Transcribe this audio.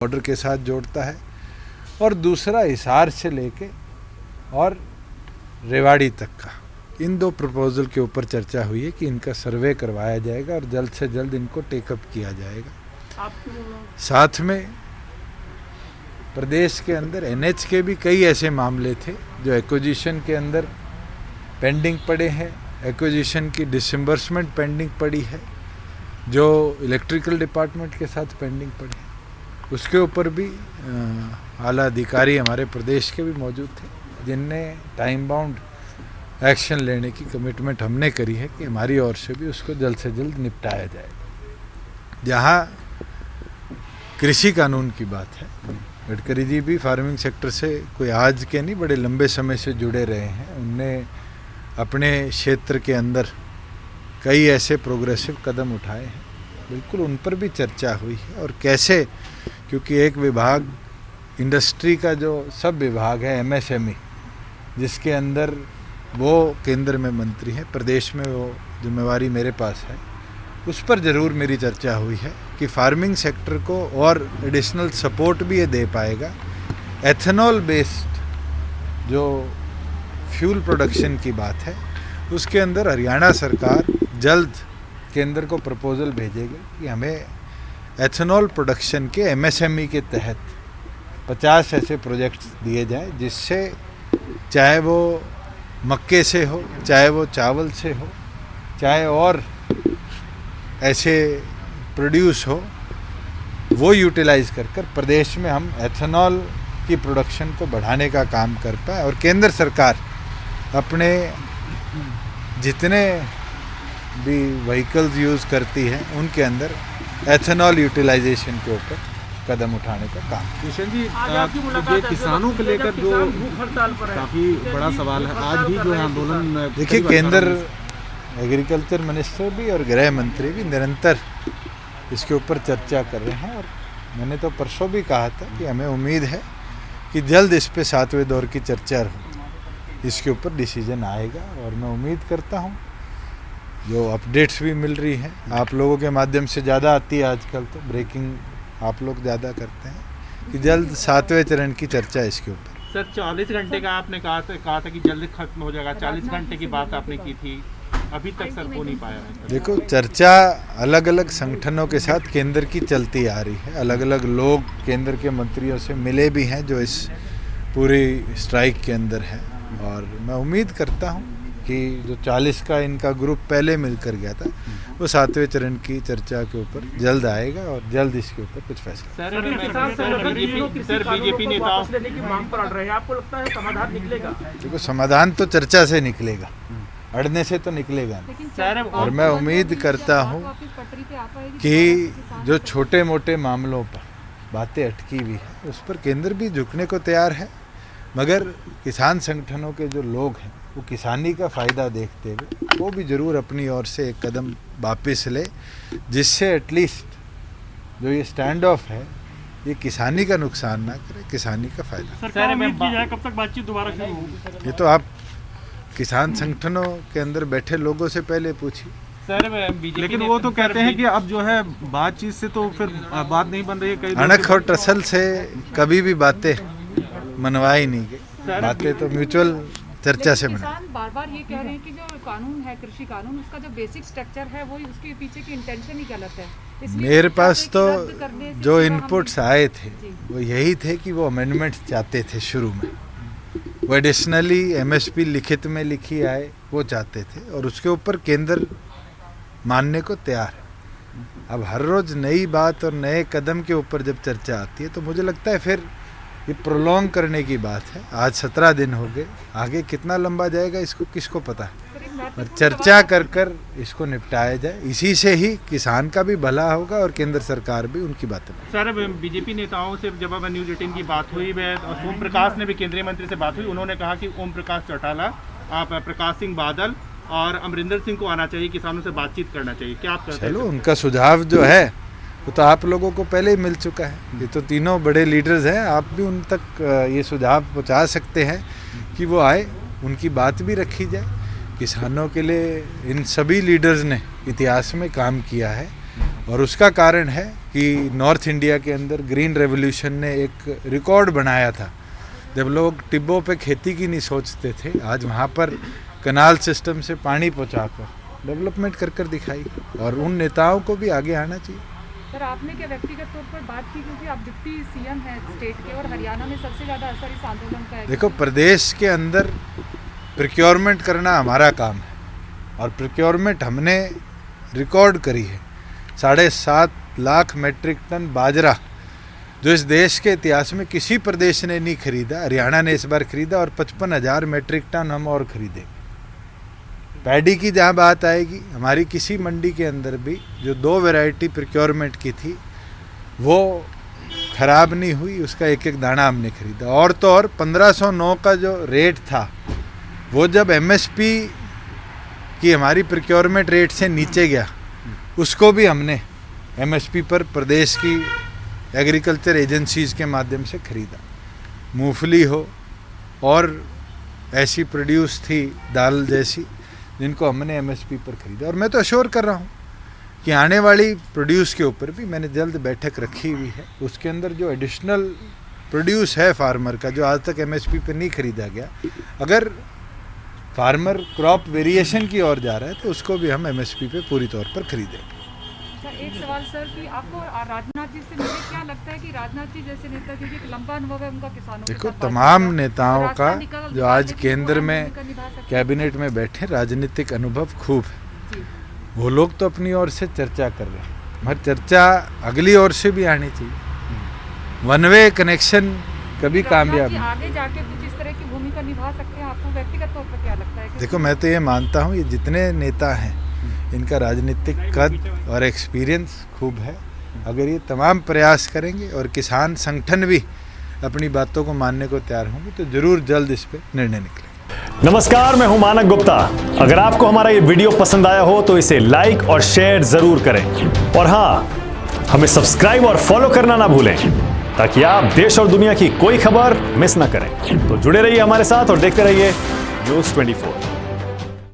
Border के साथ जोड़ता है, और दूसरा हिसार से लेके और रेवाड़ी तक का। इन दो प्रपोजल के ऊपर चर्चा हुई है कि इनका सर्वे करवाया जाएगा और जल्द से जल्द इनको टेकअप किया जाएगा। साथ में प्रदेश के अंदर एनएच के भी कई ऐसे मामले थे जो एक्विजिशन के अंदर पेंडिंग पड़े हैं, एक्विजिशन की डिसइंबर्समेंट पेंडिंग पड़ी है, जो इलेक्ट्रिकल डिपार्टमेंट के साथ पेंडिंग पड़ी है, उसके ऊपर भी आला अधिकारी हमारे प्रदेश के भी मौजूद थे, जिनने टाइम बाउंड एक्शन लेने की कमिटमेंट हमने करी है कि हमारी ओर से भी उसको जल्द से जल्द निपटाया जाएगा। जहाँ कृषि कानून की बात है, गडकरी जी भी फार्मिंग सेक्टर से कोई आज के नहीं, बड़े लंबे समय से जुड़े रहे हैं। उनने अपने क्षेत्र के अंदर कई ऐसे प्रोग्रेसिव कदम उठाए हैं, बिल्कुल उन पर भी चर्चा हुई है। और कैसे, क्योंकि एक विभाग इंडस्ट्री का जो सब विभाग है एमएसएमई, जिसके अंदर वो केंद्र में मंत्री हैं, प्रदेश में वो जिम्मेवारी मेरे पास है, उस पर ज़रूर मेरी चर्चा हुई है कि फार्मिंग सेक्टर को और एडिशनल सपोर्ट भी ये दे पाएगा। एथेनॉल बेस्ड जो फ्यूल प्रोडक्शन की बात है, उसके अंदर हरियाणा सरकार जल्द केंद्र को प्रपोजल भेजेगी कि हमें एथेनॉल प्रोडक्शन के एमएसएमई के तहत 50 ऐसे प्रोजेक्ट्स दिए जाएं, जिससे चाहे वो मक्के से हो, चाहे वो चावल से हो, चाहे और ऐसे प्रोड्यूस हो, वो यूटिलाइज कर प्रदेश में हम एथेनॉल की प्रोडक्शन को बढ़ाने का काम कर पाए। और केंद्र सरकार अपने जितने भी व्हीकल्स यूज़ करती है उनके अंदर एथेनॉल यूटिलाइजेशन के ऊपर कदम उठाने का काम। किशन जी, ये किसानों को लेकर जो काफ़ी बड़ा सवाल है, आज भी जो है आंदोलन। देखिए, केंद्र एग्रीकल्चर मिनिस्टर भी और गृह मंत्री भी निरंतर इसके ऊपर चर्चा कर रहे हैं, और मैंने तो परसों भी कहा था कि हमें उम्मीद है कि जल्द इस पे 7वें दौर की चर्चा हो, इसके ऊपर डिसीजन आएगा। और मैं उम्मीद करता हूँ, जो अपडेट्स भी मिल रही हैं आप लोगों के माध्यम से ज़्यादा आती है आजकल, तो ब्रेकिंग आप लोग ज़्यादा करते हैं, कि जल्द 7वें चरण की चर्चा इसके ऊपर। सर, 40 घंटे का आपने कहा था कि जल्द खत्म हो जाएगा, 40 घंटे की बात आपने की थी, अभी तक सर हो नहीं पाया है। देखो, चर्चा अलग अलग संगठनों के साथ केंद्र की चलती आ रही है, अलग अलग लोग केंद्र के मंत्रियों से मिले भी हैं जो इस पूरी स्ट्राइक के अंदर हैं, और मैं उम्मीद करता हूं कि जो 40 का इनका ग्रुप पहले मिलकर गया था, वो 7वें चरण की चर्चा के ऊपर जल्द आएगा और जल्द इसके ऊपर कुछ फैसला। बीजेपी नेताओं की मांग पर अड़ रहे हैं, आपको लगता है समाधान निकलेगा? देखो, समाधान तो चर्चा से निकलेगा, अड़ने से तो निकलेगा नहीं। और मैं उम्मीद करता हूँ कि जो छोटे मोटे मामलों पर बातें अटकी हुई है, उस पर केंद्र भी झुकने को तैयार है, मगर किसान संगठनों के जो लोग हैं वो किसानी का फ़ायदा देखते हुए वो भी ज़रूर अपनी ओर से एक कदम वापस ले, जिससे एटलीस्ट जो ये स्टैंड ऑफ है ये किसानी का नुकसान ना करे, किसानी का फ़ायदा। कब तक बातचीत दोबारा शुरू होगी? ये तो आप किसान संगठनों के अंदर बैठे लोगों से पहले पूछिए। लेकिन वो तो कहते हैं कि अब जो है बातचीत से तो फिर बात नहीं बन रही है, कई अणख और टसल से कभी भी बातें मनवाई नहीं गई, बातें तो म्यूचुअल चर्चा से बने। किसान बार बार ये कह रहे हैं कि जो कानून है, कृषि कानून, उसका जो बेसिक स्ट्रक्चर है वो उसके पीछे की इंटेंशन ही गलत है। मेरे पास तो जो इनपुट्स आए थे वो यही थे कि वो अमेंडमेंट चाहते थे शुरू में, वो एडिशनली एमएसपी लिखित में लिखी आए वो चाहते थे, और उसके ऊपर केंद्र मानने को तैयार है। अब हर रोज़ नई बात और नए कदम के ऊपर जब चर्चा आती है तो मुझे लगता है फिर ये प्रोलॉन्ग करने की बात है। आज 17 दिन हो गए, आगे कितना लंबा जाएगा इसको किसको पता है, पर चर्चा कर इसको निपटाया जाए, इसी से ही किसान का भी भला होगा और केंद्र सरकार भी उनकी बातें। सर, बीजेपी नेताओं से जब अब न्यूज़ 18 की बात हुई है, ओम प्रकाश ने भी केंद्रीय मंत्री से बात हुई, उन्होंने कहा कि ओम प्रकाश चौटाला, आप प्रकाश सिंह बादल और अमरिंदर सिंह को आना चाहिए, किसानों से बातचीत करना चाहिए, क्या आप कहते हैं? चलो, उनका सुझाव जो है वो तो आप लोगों को पहले ही मिल चुका है, ये तो तीनों बड़े लीडर्स हैं, आप भी उन तक ये सुझाव पहुंचा सकते हैं कि वो आए, उनकी बात भी रखी जाए। किसानों के लिए इन सभी लीडर्स ने इतिहास में काम किया है, और उसका कारण है कि नॉर्थ इंडिया के अंदर ग्रीन रेवोल्यूशन ने एक रिकॉर्ड बनाया था। जब लोग टिब्बों पे खेती की नहीं सोचते थे, आज वहाँ पर कनाल सिस्टम से पानी पहुँचाकर डेवलपमेंट कर कर दिखाई, और उन नेताओं को भी आगे आना चाहिए। सर, आपने क्या व्यक्तिगत तौर पर बात की, क्योंकि आप डिप्टी सीएम हैं स्टेट के और हरियाणा में सबसे ज़्यादा असर इस आंदोलन का है? देखो, प्रदेश के अंदर प्रोक्योरमेंट करना हमारा काम है, और प्रोक्योरमेंट हमने रिकॉर्ड करी है। 7.5 लाख मेट्रिक टन बाजरा, जो इस देश के इतिहास में किसी प्रदेश ने नहीं खरीदा, हरियाणा ने इस बार खरीदा, और 55,000 मेट्रिक टन हम और खरीदेंगे। पैडी की जहाँ बात आएगी, हमारी किसी मंडी के अंदर भी जो 2 वैरायटी प्रोक्योरमेंट की थी वो ख़राब नहीं हुई, उसका एक एक दाना हमने खरीदा। और तो और 1509 का जो रेट था, वो जब एमएसपी की हमारी प्रोक्योरमेंट रेट से नीचे गया, उसको भी हमने एमएसपी पर प्रदेश की एग्रीकल्चर एजेंसीज़ के माध्यम से खरीदा। मूंगफली हो और ऐसी प्रोड्यूस थी दाल जैसी, जिनको हमने एमएसपी पर खरीदा। और मैं तो अश्योर कर रहा हूँ कि आने वाली प्रोड्यूस के ऊपर भी मैंने जल्द बैठक रखी हुई है। उसके अंदर जो एडिशनल प्रोड्यूस है फार्मर का, जो आज तक एमएसपी पर नहीं खरीदा गया, अगर फार्मर क्रॉप वेरिएशन की ओर जा रहा है तो उसको भी हम एमएसपी पे पूरी तौर पर खरीदेंगे। एक सवाल सर, कि आपको राजनाथ जी से मिले, क्या लगता है कि राजनाथ जी जैसे नेता, क्योंकि एक लंबा अनुभव है उनका किसानों के देखो, साथ तमाम बातचीत का, नेताओं और का राजनीतिक जो आज भूमिका केंद्र में निभा सकते हैं। कैबिनेट में बैठे, राजनीतिक अनुभव खूब है। जी। वो लोग तो अपनी ओर से चर्चा कर रहे हैं, मगर चर्चा अगली ओर से भी आनी चाहिए। वन वे कनेक्शन कभी कामयाब नहीं। आगे जाके कुछ इस तरह की भूमिका निभा सकते हैं, आपको व्यक्तिगत तौर पर क्या लगता है? देखो, मैं तो ये मानता हूँ, ये जितने नेता हैं इनका राजनीतिक कद और एक्सपीरियंस खूब है। अगर ये तमाम प्रयास करेंगे और किसान संगठन भी अपनी बातों को मानने को तैयार होंगे, तो जरूर जल्द इस पे निर्णय निकलेगा। नमस्कार, मैं हूं मानक गुप्ता। अगर आपको हमारा ये वीडियो पसंद आया हो तो इसे लाइक और शेयर जरूर करें, और हाँ, हमें सब्सक्राइब और फॉलो करना ना भूलें, ताकि आप देश और दुनिया की कोई खबर मिस ना करें। तो जुड़े रहिए हमारे साथ और देखते रहिए न्यूज़ 24।